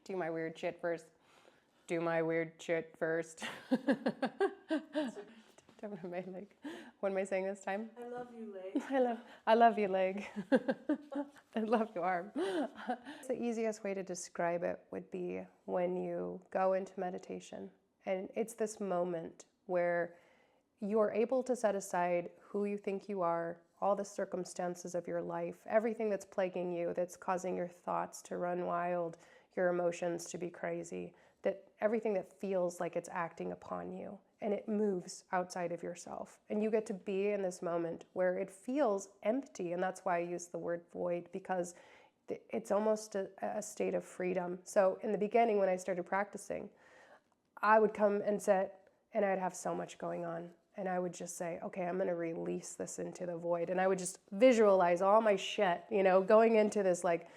Do my weird shit first. Do my weird shit first. Don't know my leg. What am I saying this time? I love you, leg. I love you, leg. I love your arm. The easiest way to describe it would be when you go into meditation. And it's this moment where you're able to set aside who you think you are, all the circumstances of your life, everything that's plaguing you, that's causing your thoughts to run wild, your emotions to be crazy, that everything that feels like it's acting upon you, and it moves outside of yourself. And you get to be in this moment where it feels empty, and that's why I use the word void, because it's almost a state of freedom. So in the beginning, when I started practicing, I would come and sit, and I'd have so much going on. And I would just say, okay, I'm going to release this into the void. And I would just visualize all my shit, going into this like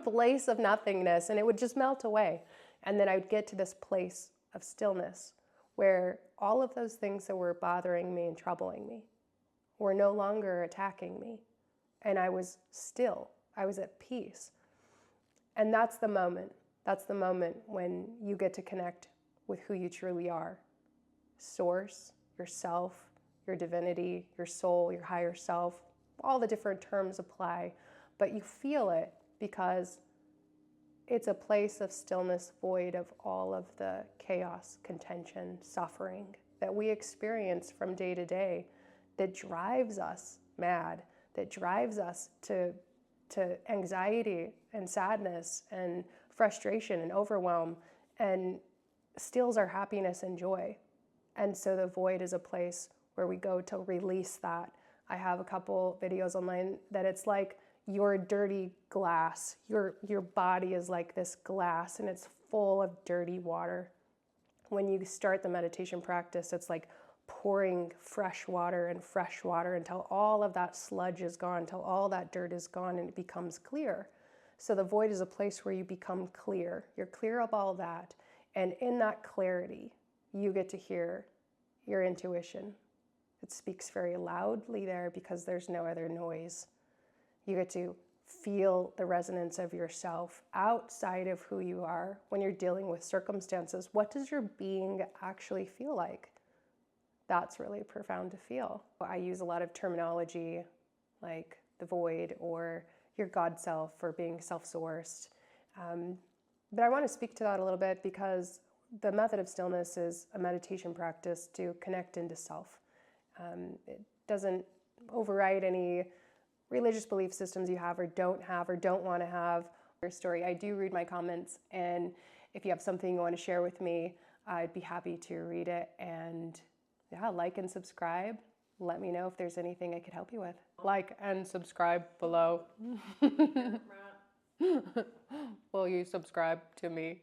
place of nothingness, and it would just melt away. And then I would get to this place of stillness where all of those things that were bothering me and troubling me were no longer attacking me. And I was still. I was at peace. And that's the moment. That's the moment when you get to connect with who you truly are. Source, yourself, your divinity, your soul, your higher self, all the different terms apply, but you feel it because it's a place of stillness void of all of the chaos, contention, suffering that we experience from day to day that drives us mad, that drives us to anxiety and sadness and frustration and overwhelm, and steals our happiness and joy. And so the void is a place where we go to release that. I have a couple videos online that it's like your dirty glass. Your body is like this glass, and it's full of dirty water. When you start the meditation practice, it's like pouring fresh water until all of that sludge is gone, until all that dirt is gone, and it becomes clear. So the void is a place where you become clear. You're clear of all that. And in that clarity, you get to hear your intuition. It speaks very loudly there because there's no other noise. You get to feel the resonance of yourself outside of who you are when you're dealing with circumstances. What does your being actually feel like? That's really profound to feel. I use a lot of terminology like the void or your God self or being self-sourced. But I want to speak to that a little bit because the method of stillness is a meditation practice to connect into self. It doesn't override any religious belief systems you have or don't want to have. Your story. I do read my comments, and if you have something you want to share with me, I'd be happy to read it. And yeah, like and subscribe. Let me know if there's anything I could help you with. Like and subscribe below. Will you subscribe to me?